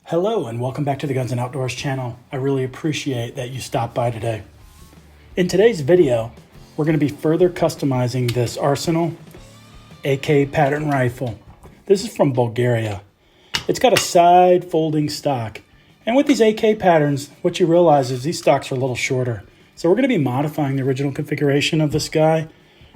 Hello and welcome back to the Guns and Outdoors channel. I really appreciate that you stopped by today. In today's video, we're going to be further customizing this Arsenal AK pattern rifle. This is from Bulgaria. It's got a side folding stock. And with these AK patterns, what you realize is these stocks are a little shorter. So we're going to be modifying the original configuration of this guy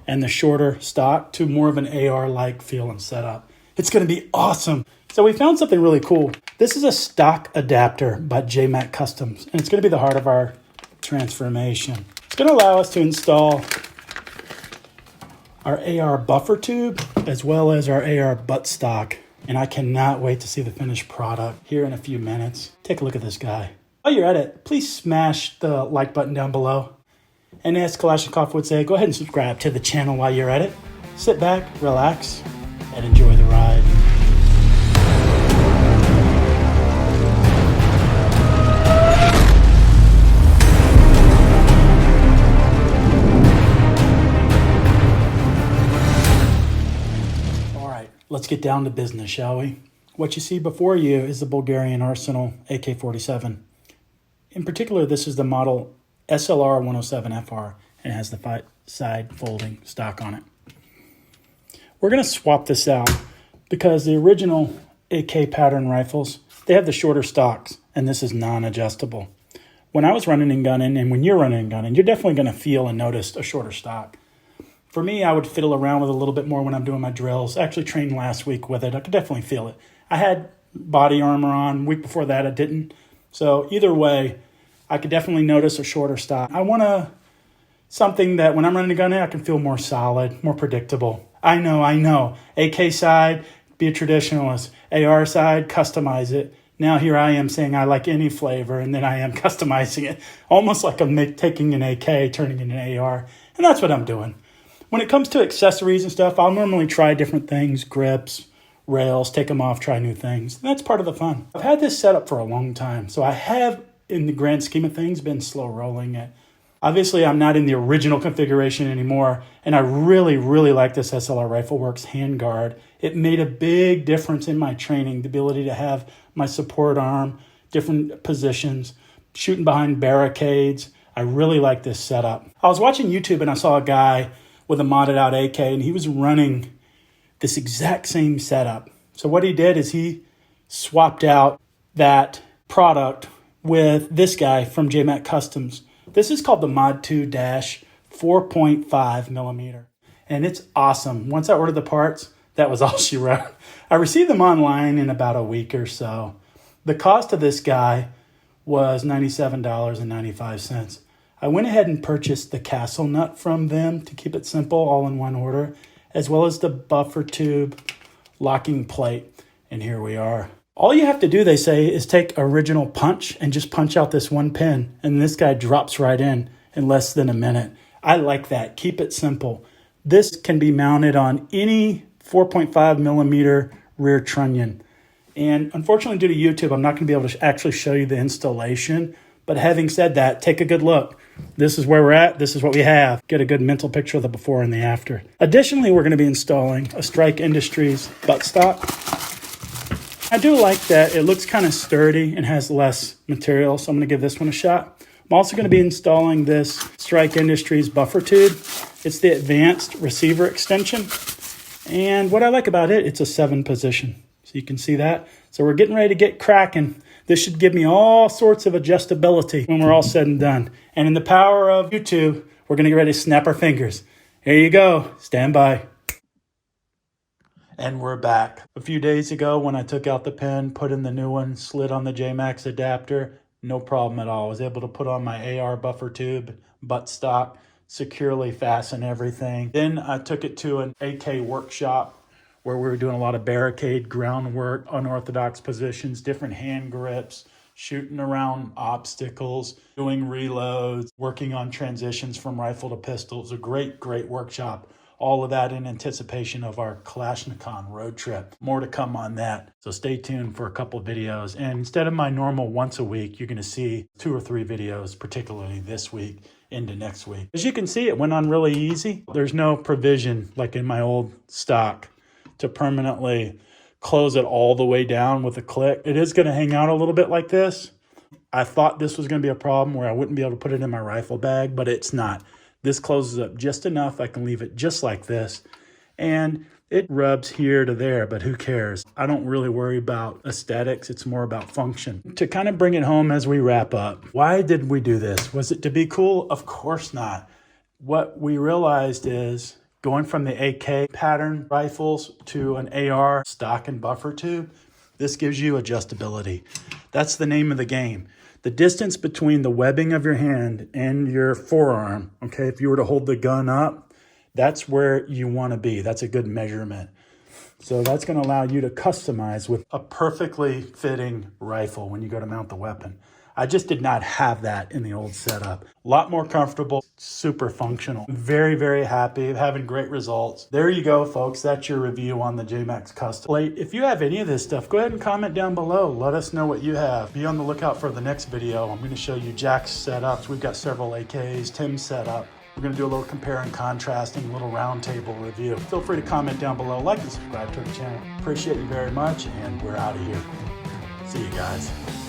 and the shorter stock to more of an AR-like feel and setup. It's going to be awesome. So we found something really cool. This is a stock adapter by JMac Customs, and it's going to be the heart of our transformation. It's going to allow us to install our AR buffer tube as well as our AR buttstock. And I cannot wait to see the finished product here in a few minutes. Take a look at this guy. While you're at it, please smash the like button down below. And as Kalashnikov would say, go ahead and subscribe to the channel while you're at it. Sit back, relax, and enjoy the ride. Let's get down to business, shall we? What you see before you is the Bulgarian Arsenal AK-47. In particular, this is the model SLR 107FR and it has the side folding stock on it. We're going to swap this out because the original AK pattern rifles, they have the shorter stocks and this is non-adjustable. When I was running and gunning and when you're running and gunning, you're definitely going to feel and notice a shorter stock. For me, I would fiddle around with it a little bit more when I'm doing my drills. I actually trained last week with it. I could definitely feel it. I had body armor on. Week before that, I didn't. So either way, I could definitely notice a shorter stock. I want something that when I'm running a gun, I can feel more solid, more predictable. I know. AK side, be a traditionalist. AR side, customize it. Now here I am saying I like any flavor, and then I am customizing it. Almost like I'm taking an AK, turning it into an AR. And that's what I'm doing. When it comes to accessories and stuff, I'll normally try different things, grips, rails, take them off, try new things. And that's part of the fun. I've had this set up for a long time, so I have, in the grand scheme of things, been slow rolling it. Obviously, I'm not in the original configuration anymore, and I really, really like this SLR Rifle Works handguard. It made a big difference in my training, the ability to have my support arm, different positions, shooting behind barricades. I really like this setup. I was watching YouTube and I saw a guy with a modded out AK, and he was running this exact same setup. So what he did is he swapped out that product with this guy from JMac Customs. This is called the Mod 2-4.5 millimeter, and it's awesome. Once I ordered the parts, that was all she wrote. I received them online in about a week or so. The cost of this guy was $97.95. I went ahead and purchased the castle nut from them to keep it simple, all in one order, as well as the buffer tube locking plate. And here we are. All you have to do, they say, is take original punch and just punch out this one pin. And this guy drops right in less than a minute. I like that. Keep it simple. This can be mounted on any 4.5 millimeter rear trunnion. And unfortunately, due to YouTube, I'm not going to be able to actually show you the installation. But having said that, take a good look. This is where we're at. This is what we have. Get a good mental picture of the before and the after. Additionally, we're going to be installing a Strike Industries buttstock. I do like that it looks kind of sturdy and has less material, so I'm going to give this one a shot. I'm also going to be installing this Strike Industries buffer tube. It's the advanced receiver extension. And what I like about it, it's a 7 position. So you can see that. So we're getting ready to get cracking. This should give me all sorts of adjustability when we're all said and done. And in the power of YouTube, we're going to get ready to snap our fingers. Here you go. Stand by. And we're back. A few days ago when I took out the pin, put in the new one, slid on the JMax adapter, no problem at all. I was able to put on my AR buffer tube, buttstock, securely fasten everything. Then I took it to an AK workshop where we were doing a lot of barricade, groundwork, unorthodox positions, different hand grips, shooting around obstacles, doing reloads, working on transitions from rifle to pistol. It was a great, great workshop. All of that in anticipation of our Kalashnikov road trip. More to come on that. So stay tuned for a couple of videos. And instead of my normal once a week, you're going to see 2 or 3 videos, particularly this week into next week. As you can see, it went on really easy. There's no provision like in my old stock to permanently close it all the way down with a click. It is going to hang out a little bit like this. I thought this was going to be a problem where I wouldn't be able to put it in my rifle bag, but it's not. This closes up just enough. I can leave it just like this. And it rubs here to there, but who cares? I don't really worry about aesthetics. It's more about function. To kind of bring it home as we wrap up, why did we do this? Was it to be cool? Of course not. What we realized is going from the AK pattern rifles to an AR stock and buffer tube, this gives you adjustability. That's the name of the game. The distance between the webbing of your hand and your forearm, okay, if you were to hold the gun up, that's where you want to be. That's a good measurement. So that's going to allow you to customize with a perfectly fitting rifle when you go to mount the weapon. I just did not have that in the old setup. A lot more comfortable, super functional. Very, very happy, having great results. There you go, folks. That's your review on the JMac Custom Plate. If you have any of this stuff, go ahead and comment down below. Let us know what you have. Be on the lookout for the next video. I'm going to show you Jack's setups. We've got several AKs, Tim's setup. We're going to do a little compare and contrasting, a little roundtable review. Feel free to comment down below, like and subscribe to the channel. Appreciate you very much, and we're out of here. See you guys.